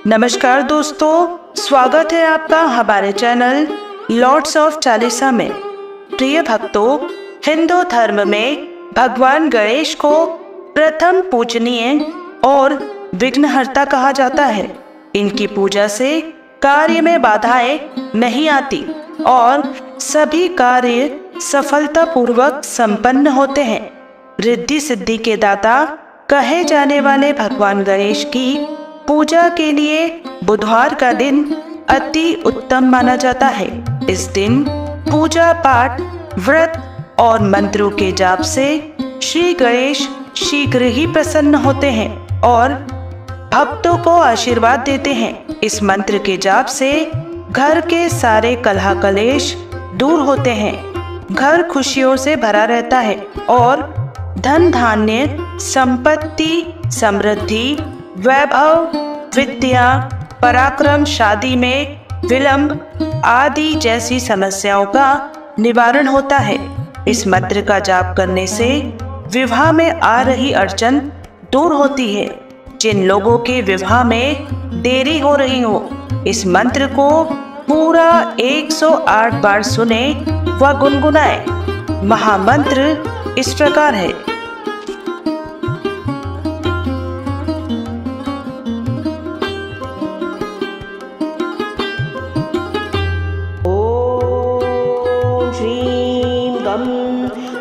नमस्कार दोस्तों, स्वागत है आपका हमारे चैनल लॉर्ड्स ऑफ चालीसा में। प्रिय भक्तों, हिंदू धर्म में भगवान गणेश को प्रथम पूजनीय और विघ्नहर्ता कहा जाता है। इनकी पूजा से कार्य में बाधाएं नहीं आती और सभी कार्य सफलतापूर्वक संपन्न होते हैं। रिद्धि सिद्धि के दाता कहे जाने वाले भगवान गणेश की पूजा के लिए बुधवार का दिन अति उत्तम माना जाता है। इस दिन पूजा पाठ, व्रत और मंत्रों के जाप से श्री गणेश शीघ्र ही प्रसन्न होते हैं और भक्तों को आशीर्वाद देते हैं। इस मंत्र के जाप से घर के सारे कलह कलेश दूर होते हैं, घर खुशियों से भरा रहता है और धन धान्य, संपत्ति, समृद्धि, वैभव, विद्या, पराक्रम, शादी में विलंब आदि जैसी समस्याओं का निवारण होता है। इस मंत्र का जाप करने से विवाह में आ रही अड़चन दूर होती है। जिन लोगों के विवाह में देरी हो रही हो, इस मंत्र को पूरा 108 बार सुने व गुनगुनाए। महामंत्र इस प्रकार है।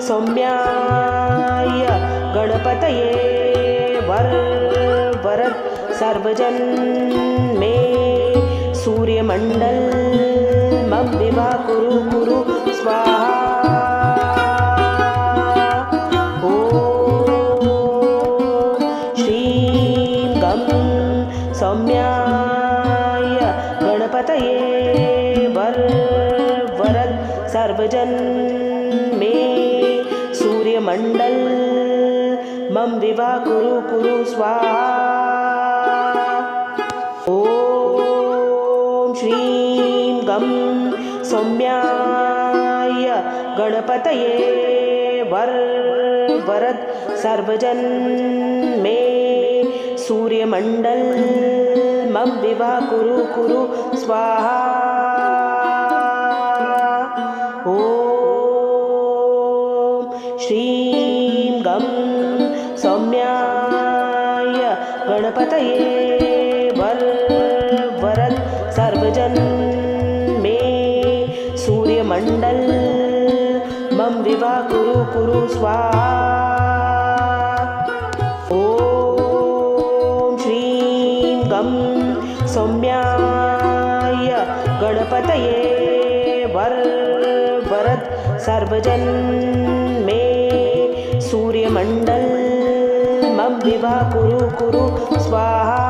सौम्याय गणपतये वरद सर्वजन में सूर्यमंडल मम विवाह कुरु कुरु स्वाहा। ओम श्रीं गं सौम्याय गणपतये वरद सर्वजन मंडल मम विवाह कुरु कुरु स्वाहा। ओम श्रीं गं सौम्याय गणपतये वरद सर्वजन में सूर्यमंडल मम विवाह कुरु कुरु स्वाहा। श्रीं गं सौम्याय गणपतये वरद सर्वजन में सूर्यमंडल मम विवाह कुरु कुरु स्वाहा। ओम श्रीं गं सौम्याय गणपतये वरद सर्वजन सूर्यमंडल मम विवाह कुरु कुरु स्वाहा।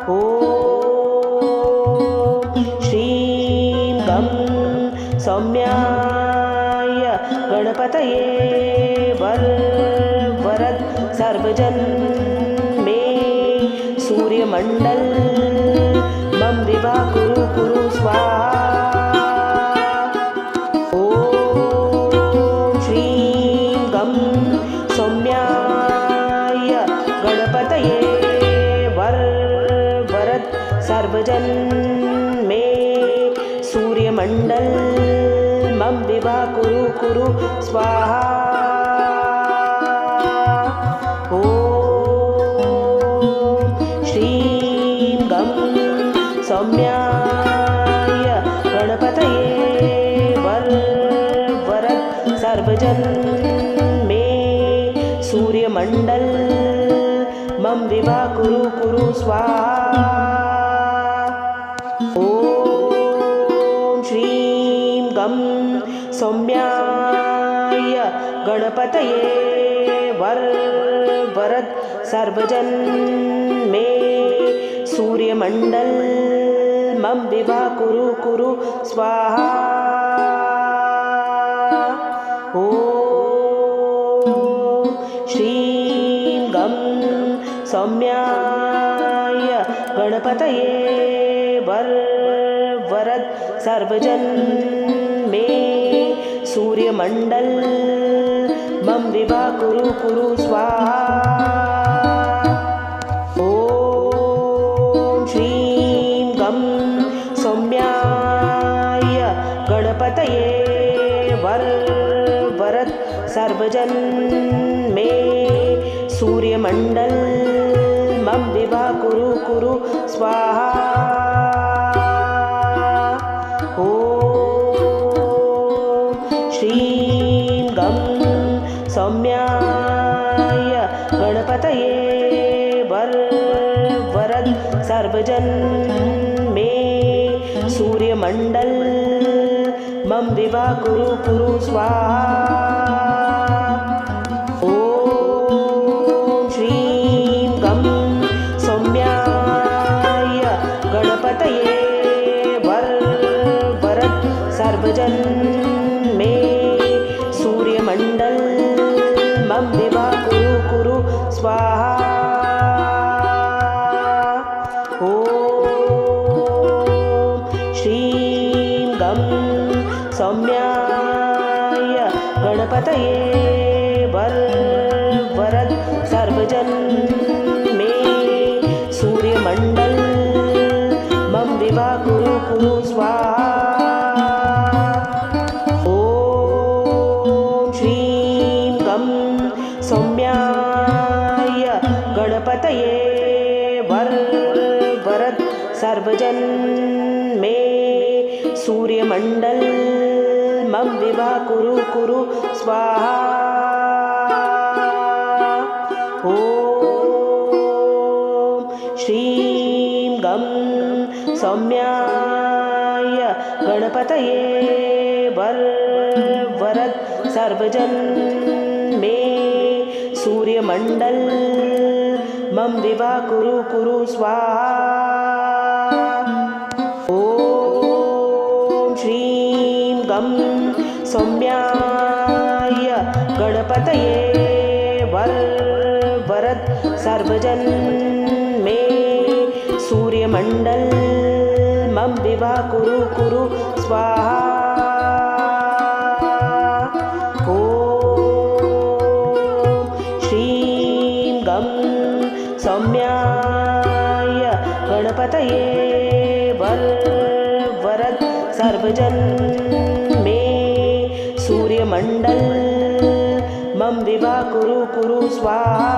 ओम श्रीं गं सौम्याय गणपतये वरद सर्वजन में सूर्यमंडल मम विवाह कुरु कुरु स्वाहा। सर्वजन में सूर्यमंडल मम विवाह कुरु कुरु स्वाहा। ओम श्रीं गं सौम्याय गणपतये वरद सर्वजन में सूर्यमंडल मम विवाह कुरु कुरु स्वाहा। ओम श्रीं गं सौम्याय गणपतये वरद सर्वजन में सूर्यमंडल मम विवाह कुरु कुरु स्वाहा। ओम श्रीं गं सौम्याय गणपतये वरद सर्वजन में सूर्यमंडल मम विवाह कुरु कुरु स्वाहा। ओम वर वरद सर्वजन मे सूर्यमंडल मम विभा कुरु कुरु स्वाहा। श्रीं गं सौम्याय गणपतये वरद सर्वजन मे सूर्यमंडल मम विभा कुरु कुरु स्वाहा। ओम श्रीं गं सौम्याय गणपतये वरद सर्वजन मे सूर्यमंडल मम विभा कुरु कुरु स्वाहा। सौम्याय गणपतये वरद सर्वजन मे सूर्यमंडल मम विभा कुरु कुरु स्वाहा। ओम श्रीं गं सौम्याय गणपतये वरद सर्वजन मे सूर्यमंडल मम विभा कुरु कुरु स्वाहा। ओम श्रीं गं सौम्याय गणपतये वरद सर्वजन मे सूर्यमंडल मम विभा कुरु कुरु स्वाहा। श्रीं गं सौम्याय गणपतये वरद सर्वजन मे सूर्यमंडल मम विभा कुरु कुरु स्वाहा। ओम श्रीं गं सौम्याय गणपतये वरद सर्वजन मे सूर्यमंडल मम विभा कुरु कुरु स्वाहा।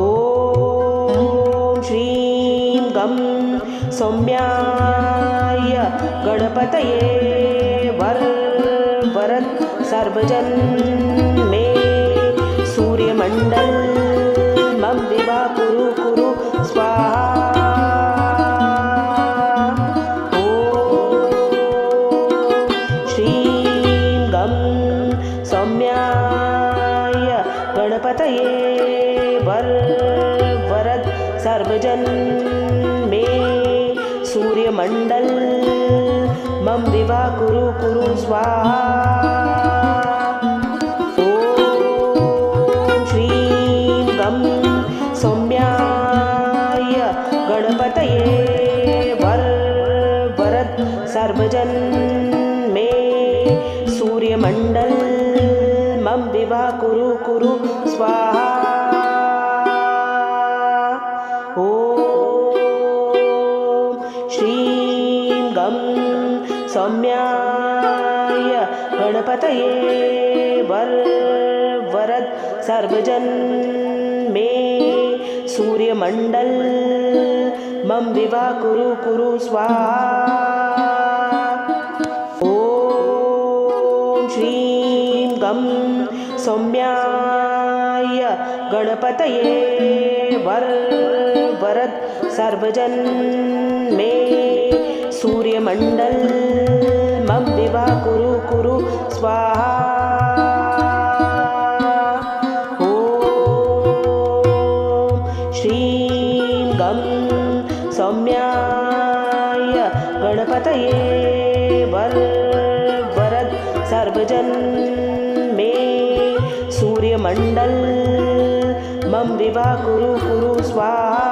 ओम श्रीं गं सौम्याय गणपतये वरद सर्वजन मे सूर्यमंडल मम विभा कुरु कुरु स्वाहा। सौम्याय गणपतये वरद सर्वजन मे सूर्यमंडल मम विभा कुरु कुरु स्वाहा। ओम श्रीं गं सौम्याय गणपतये वरद सर्वजन मे सूर्यमंडल मम विभा कुरु कुरु स्वाहा। ओम श्रीं गं सौम्याय गणपतये वरद सर्वजन मे सूर्यमंडल मम विभा कुरु कुरु स्वाहा। श्रीं गं सौम्याय गणपतये वरद सर्वजन मे सूर्यमंडल मम विभा कुरु कुरु स्वाहा। ओम श्रीं गं सौम्याय गणपतये वरद सर्वजन मे सूर्यमंडल मम विभा कुरु कुरु स्वाहा।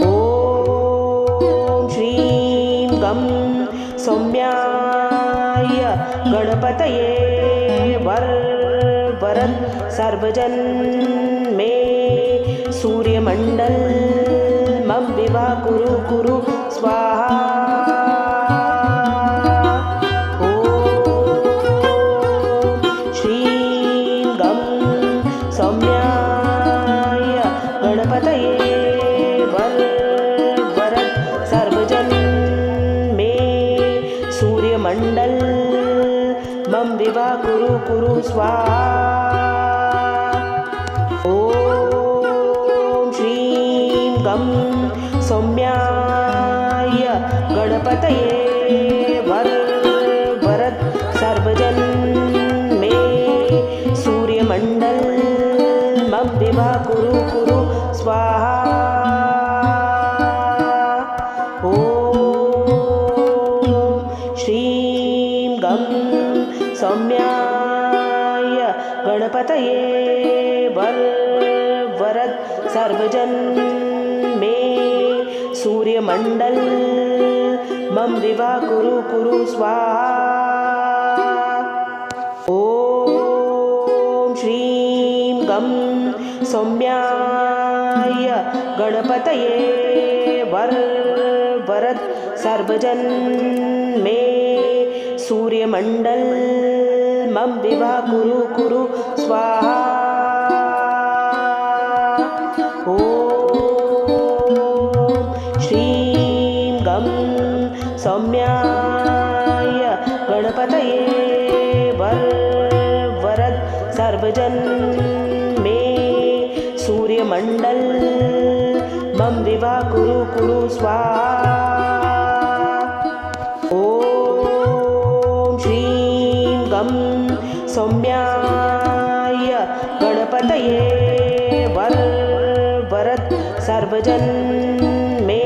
ओम श्रीं गं सौम्याय गणपतये वरद सर्वजन मे सूर्यमंडल मम विभा कुरु कुरु स्वाहा। सूर्यमण्डल मम विवा कुरु कुरु स्वाहा। ॐ श्रीं गं सौम्याय गणपतये वरद सर्वजन मे सूर्यमण्डल मम विवा कुरु कुरु स्वाहा। ॐ श्रीं गं सौम्याय गणपतये वरद सर्वजन मे सूर्यमण्डल मम विवा कुरु कुरु स्वाहा। ॐ श्रीं गं सौम्याय गणपतये वरद सर्वजन मे सूर्यमण्डल मम विवा कुरु कुरु स्वाहा। ॐ श्रीं गं सौम्याय गणपतये वरद सर्वजन मे सूर्यमण्डल मम विवा कुरु कुरु स्वाहा। ॐ श्रीं गं सौम्याय गणपतये वरद सर्वजन मे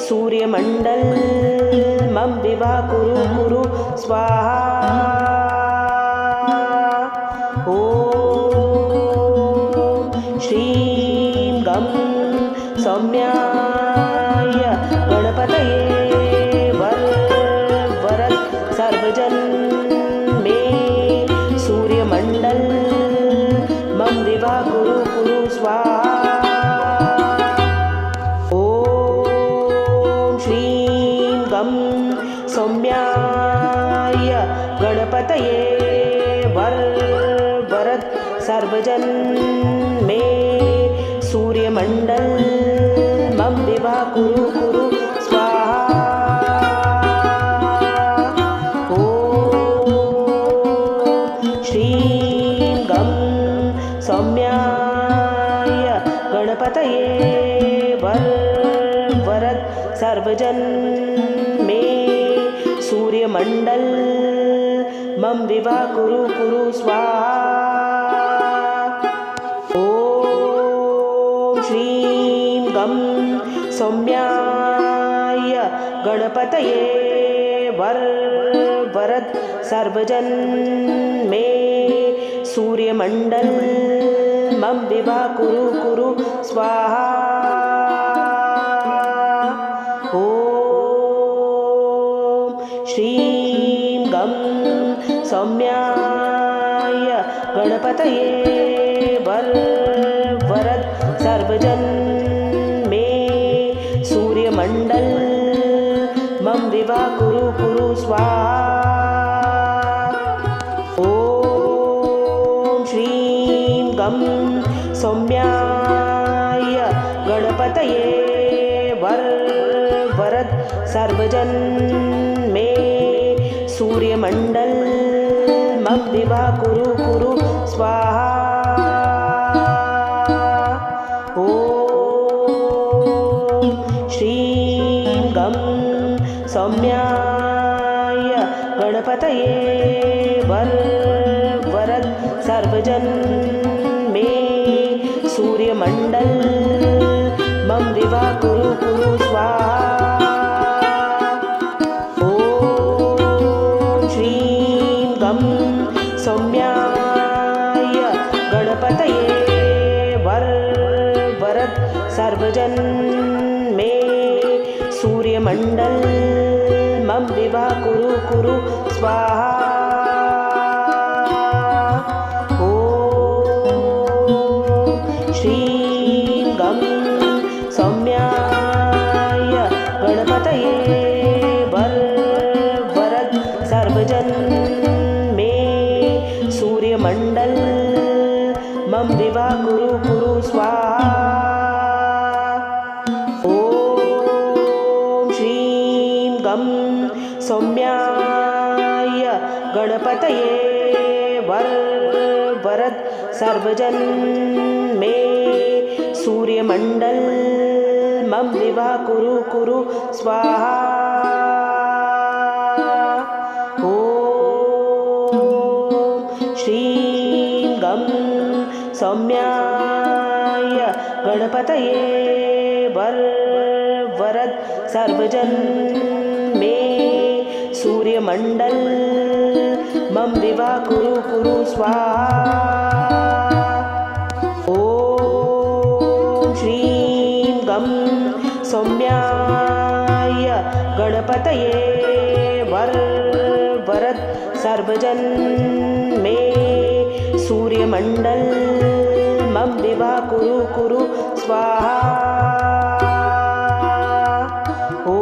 सूर्यमण्डल मम विवा कुरु कुरु स्वाहा। ॐ श्रीं गं सौम्याय गणपतये वरद सर्वजन मे सूर्यमण्डल मम विवा कुरु कुरु स्वाहा। ॐ श्रीं गं सौम्याय गणपतये वरद सर्वजन मे सूर्यमण्डल मम विवा कुरु कुरु स्वाहा। ॐ श्रीं गं सौम्याय गणपतये वरद सर्वजन मे सूर्यमण्डल मम विवा कुरु कुरु स्वाहा। ॐ श्रीं गं सौम्याय गणपतये वरद सर्वजन मे सूर्यमण्डल मम विवा कुरु कुरु स्वाहा। ॐ श्रीं गं सौम्याय गणपतये वरद सर्वजन मे सूर्यमण्डल मम विवा कुरु कुरु स्वाहा। ॐ श्रीं गं सौम्याय गणपतये वरद सर्वजन मे सूर्यमण्डल मम विवा कुरु कुरु स्वाहा। ॐ श्रीं गं सौम्याय गणपतये वरद सर्वजन मे सूर्यमण्डल मम विवा कुरु कुरु स्वाहा। ॐ श्रीं गं सौम्याय गणपतये वरद सर्वजन मे सूर्यमण्डल मम विवा कुरु कुरु स्वाहा। ॐ श्रीं गं सौम्याय गणपतये वरद सर्वजन मे सूर्यमण्डल मम विवा कुरु कुरु स्वाहा। ॐ श्रीं गं सौम्या सौम्याय गणपतये वरद सर्वजन मे सूर्यमंडल मम विवाह कुरु स्वाहा। श्रीं गं सौम्याय गणपतये वरद सर्वजन मे सूर्यमंडल मम विवाह कुरु स्वाहा। ॐ श्रीं गं सौम्याय गणपतये वरद सर्वजन मे सूर्यमंडल मम विवाह कुरु स्वाहा। ॐ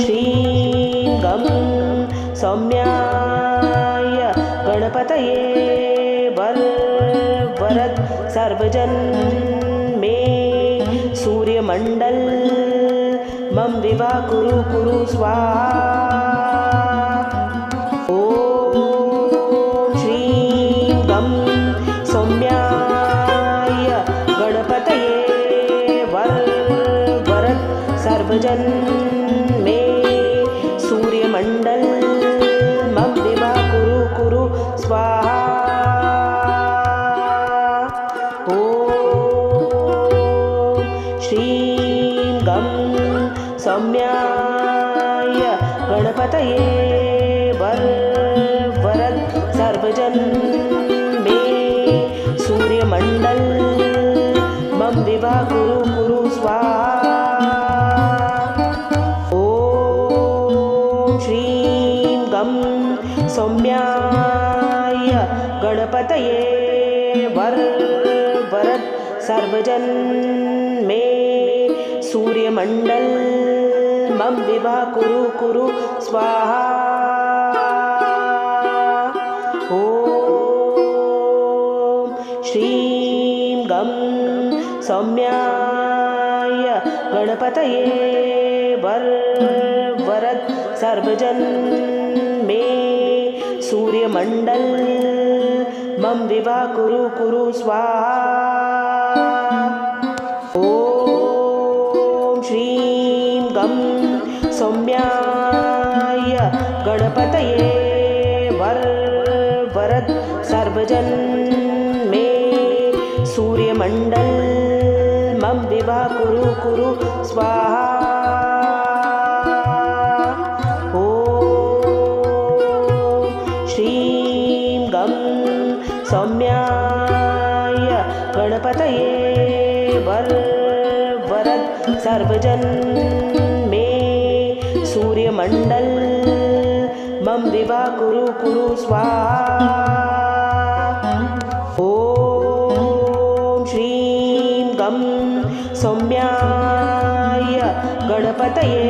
श्रीं गं सौम्याय गणपतये वरद सर्वजन मे सूर्यमंडल मम विवाह कुरु स्वाहा। सर्वजन मे सूर्यमंडल मम विवाह कुरु स्वाहा। ॐ श्रीं गं सौम्याय गणपतये वरद सर्वजन मे सूर्यमंडल मम विवाह कुरु स्वाहा। सौम्याय गणपतये वरद सर्वजन मे सूर्यमंडल मम विवाह कुरु स्वाहा। ॐ श्रीं गं सौम्याय गणपतये वरद सर्वजन मे सूर्यमंडल मम विवाह कुरु स्वाहा। ॐ श्रीं गं सौम्याय गणपतये वरद सर्वजन मे सूर्यमंडल मम विवाह कुरु स्वाहा। सौम्याय गणपतये वरद सर्वजन मे सूर्यमंडल मम विवाह कुरु स्वाहा। ॐ श्रीं गं सौम्याय गणपतये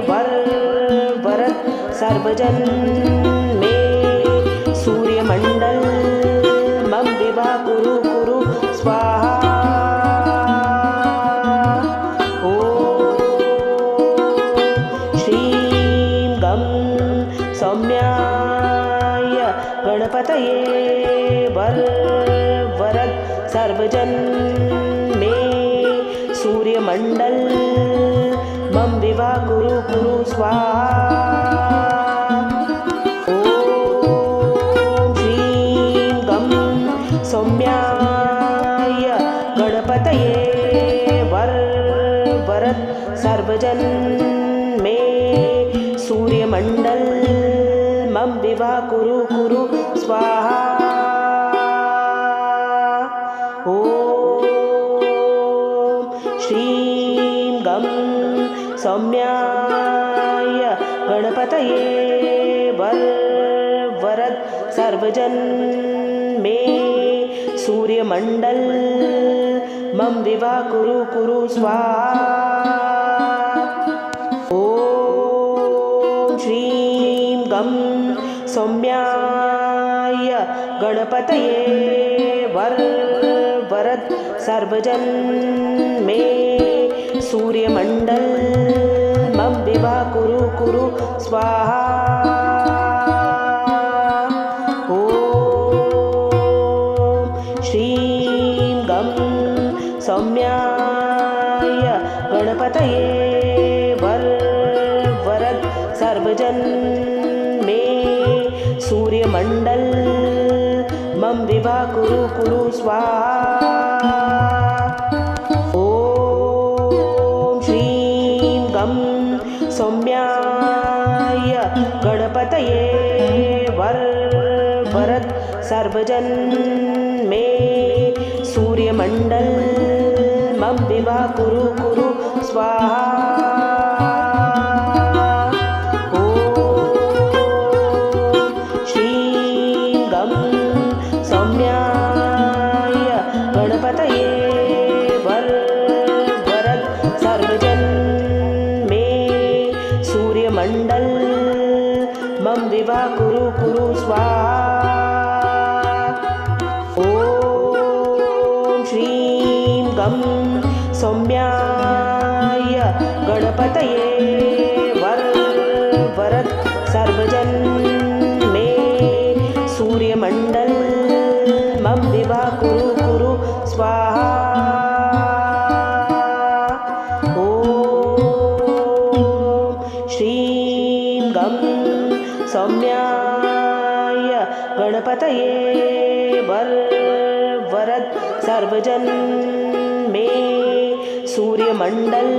वरद सर्वजन मे सूर्यमंडल मम विवाह कुरु स्वाहा। ॐ श्रीं गं सौम्याय गणपतये वरद सर्वजन मे सूर्यमंडल मम विवाह कुरु स्वाहा। सौम्याय गणपतये वरद सर्वजन मे सूर्यमंडल मम विवाह कुरु स्वाहा। ॐ श्रीं गं सौम्याय गणपतये वरद सर्वजन मे सूर्यमंडल मम विवाह कुरु स्वाहा। ॐ श्रीं गं सौम्याय गणपतये वरद सर्वजन मे सूर्यमंडल मम विवा कुरु कुरु स्वाहा। ॐ श्रीं गं सौम्याय गणपतये वरद सर्वजन मे सूर्यमंडल मम विवा कुरु कुरु स्वाहा। ॐ श्रीं गं सौम्याय गणपतये वरद सर्वजन मे सूर्यमंडल मम विवा कुरु कुरु स्वाहा। मंडल मम विवा कुरु कुरु स्वाहा। ॐ श्रीं गं सौम्याय गणपतये वरद सर्वजन मे सूर्यमंडल मम विवा कुरु कुरु स्वाहा। सौम्याय गणपतये वरद सर्वजन मे सूर्यमंडल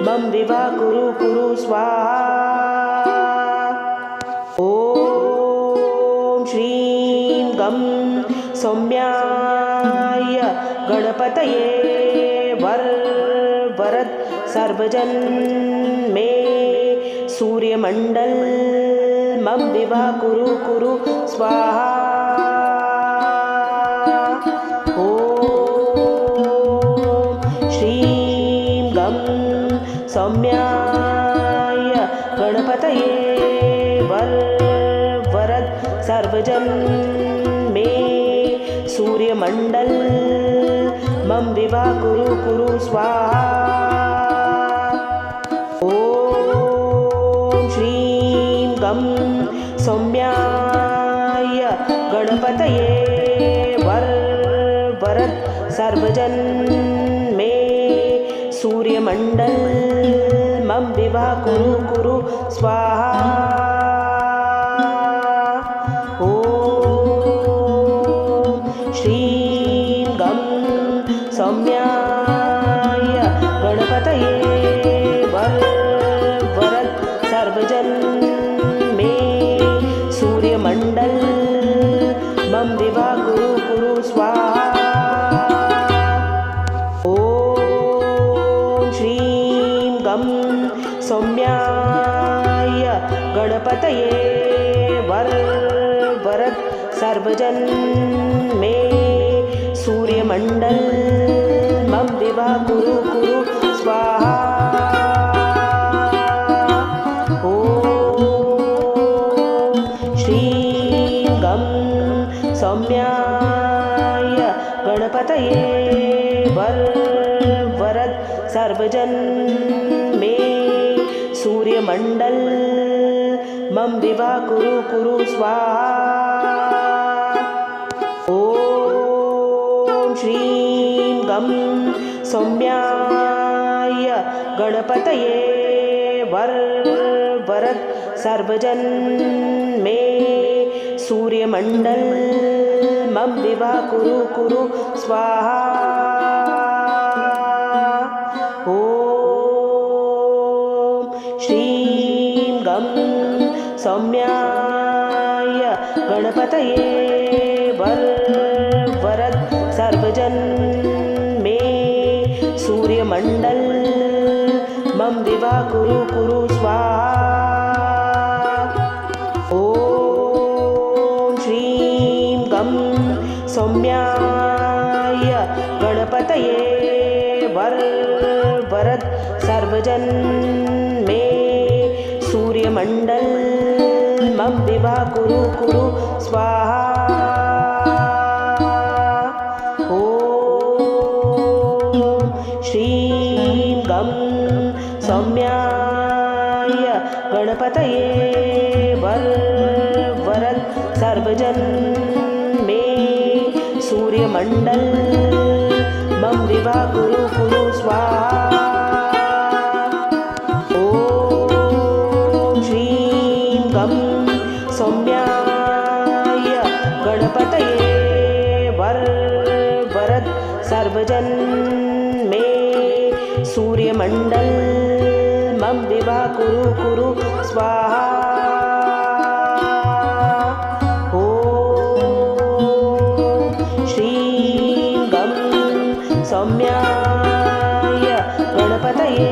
मम विवा कुरु कुरु स्वाहा। ॐ श्रीं गं सौम्याय गणपतये वरद सर्वजन मे सूर्यमंडल मम विवा कुरु कुरु स्वाहा। ॐ श्रीं गं सौम्याय गणपतये वरद सर्वजन मे सूर्यमंडल मम विवा कुरु कुरु स्वाहा। सौम्याय गणपतये वरद सर्वजन मे सूर्यमंडल मम विवा कुरु कुरु स्वाहा। ॐ श्रीं गं सौम्याय गणपतये वरद सर्वजन सूर्यमंडल मम विवा कुरु कुरु स्वाहा। ॐ श्रीं गं सौम्याय गणपतये वरद सर्वजन मे सूर्यमंडल मम विवा कुरु कुरु स्वाहा। सौम्याय गणपतये वरद सर्वजन मे सूर्यमंडल मम विवा कुरु कुरु स्वाहा। ॐ श्रीं गं सौम्याय गणपतये वरद सर्वजन मे सूर्यमंडल मम विवा कुरु कुरु स्वाहा। ॐ श्रीं गं सौम्याय गणपतये वरद सर्वजन मे सूर्यमंडल मम विवा कुरु कुरु स्वाहा। सौम्याय गणपतये वरद सर्वजन मे सूर्यमंडल मम विवा कुरु कुरु स्वाहा। ॐ श्रीं गं सौम्या गणपतये वरद सर्वजन मे सूर्यमंडल मम विवाह कुरु कुरु स्वाहा। ओम श्रीं गं सौम्याय गणपतये वरद सर्वजन मे सूर्यमंडल मम विवाह कुरु कुरु स्वाहा। ओम श्रीं गं सौम्याय गणपतये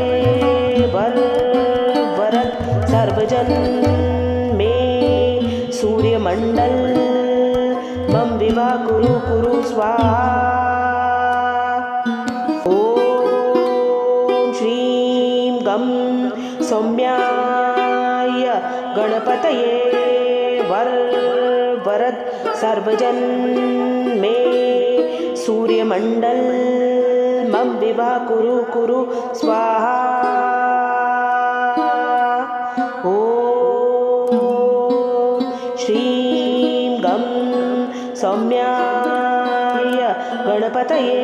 वरद सर्वजन मे सूर्यमंडल मम विवाह कुरु कुरु स्वाहा। सौम्याय गणपतये वरद सर्वजन मे सूर्यमंडल मम विवाह कुरु कुरु स्वाहा। ओम श्रीं गं सौम्याय गणपतये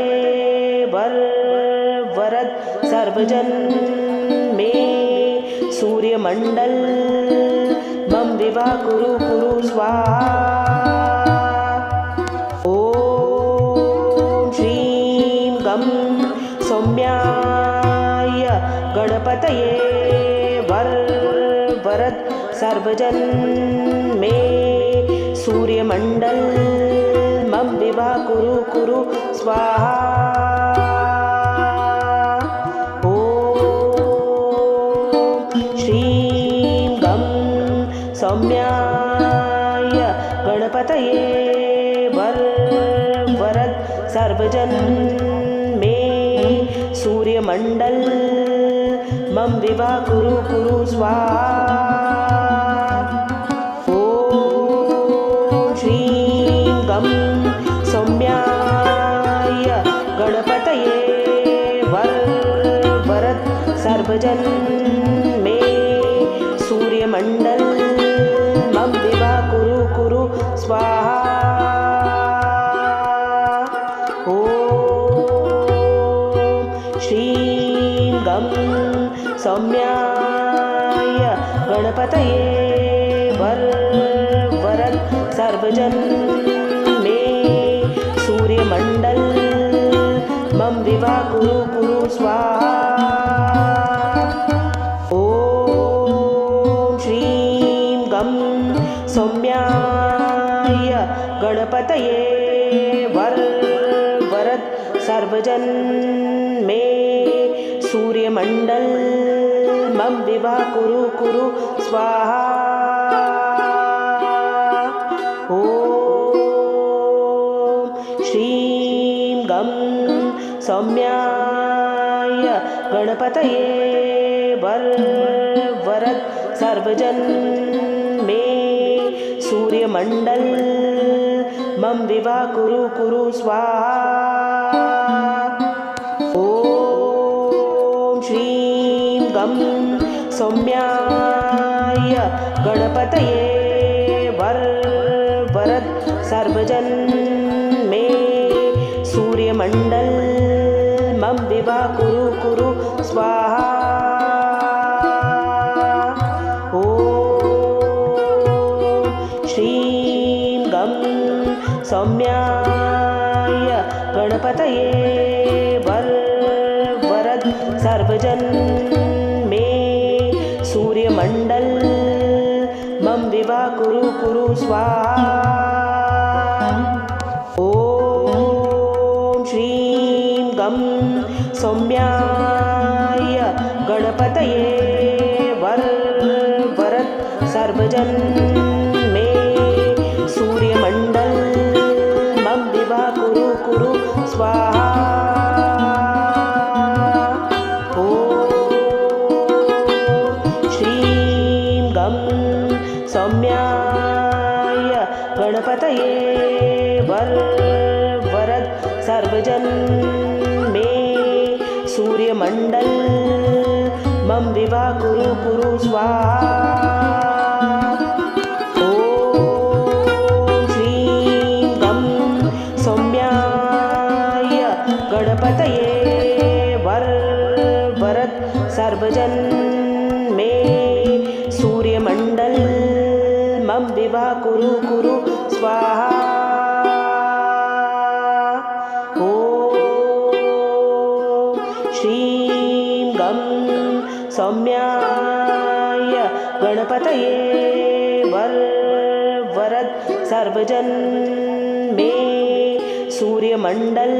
वरद सर्वजन मे सूर्यमंडल मम विवाह कुरु कुरु स्वाहा। ओम श्रीं गं सौम्याय गणपतये वरद सर्वजन मे सूर्यमंडल मम विवाह कुरु कुरु स्वाहा। सौम्याय गणपतये वरद सर्वजन मे सूर्यमंडल मम विवाह कुरु कुरु स्वाहा। ओम श्रीं गं सौम्याय गणपतये वरद सर्वजन मे सूर्यमंडल मम विवाह कुरु कुरु स्वाहा। ओम श्रीं गं सौम्याय गणपतये वरद सर्वजन मे सूर्यमंडल मम विवाह कुरु कुरु स्वाहा। सौम्याय गणपतये वरद सर्वजन मे सूर्यमंडल मम विवाह कुरु कुरु स्वाहा। ओम श्रीं गं सौम्याय गणपतये वरद सर्वजन मे सूर्यमंडल मम विवाह कुरु कुरु स्वाहा। ओम श्रीं गं सौम्याय गणपतये वरद सर्वजन मे सूर्यमंडल मम विवाह कुरु कुरु स्वाहा। सौम्याय गणपतये वरद सर्वजन मे सूर्यमंडल मम विवाह कुरु कुरु स्वाहा। ओम श्रीं गं सौम्याय गणपतये वरद सर्वजन मे सूर्यमंडल मम विवाह कुरु कुरु स्वाहा। ओम श्रीं गं सौम्याय गणपतये वरद सर्वजन मे सूर्यमंडल मम विवाह कुरु कुरु स्वाहा। ॐ श्रीं गं सौम्याय गणपतये वरद सर्वजन मे सूर्यमंडल मम विवाह कुरु कुरु स्वाहा। ॐ श्रीं गं सौम्याय गणपतये वरद सर्वजन मे सूर्यमंडल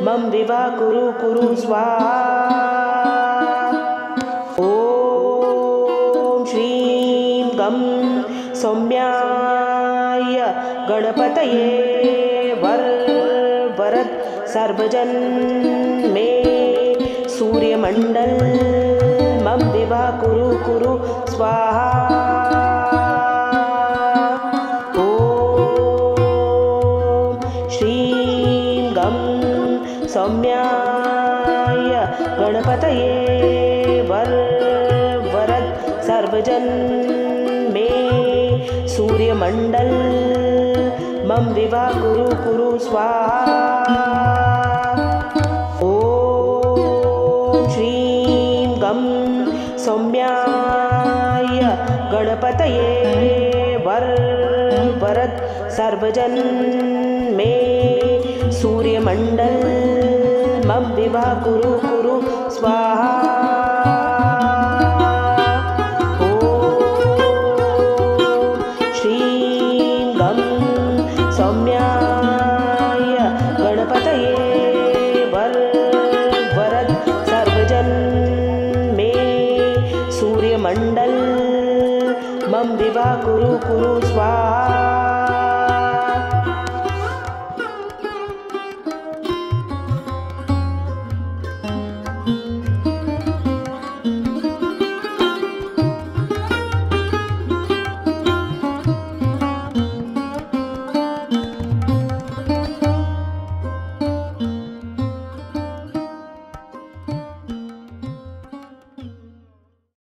मम विवाह कुरु कुरु स्वाहा। ॐ श्रीं गं सौम्याय गणपतये वरद सर्वजन मे सूर्यमंडल मम विवाह कुरु कुरु स्वाहा। ॐ श्रीं गं सौम्याय गणपतये वरद सर्वजन मे सूर्यमंडल मम विवाह कुरु कुरु स्वाहा। ॐ श्रीं गं सौम्याय गणपतये वरद सर्वजन मे सूर्यमंडल मम विवाह कुरु कुरु स्वाहा। ॐ श्रीं गं सौम्याय गणपतये वरद सर्वजन मे सूर्यमंडल मम विवाह कुरु कुरु स्वाहा।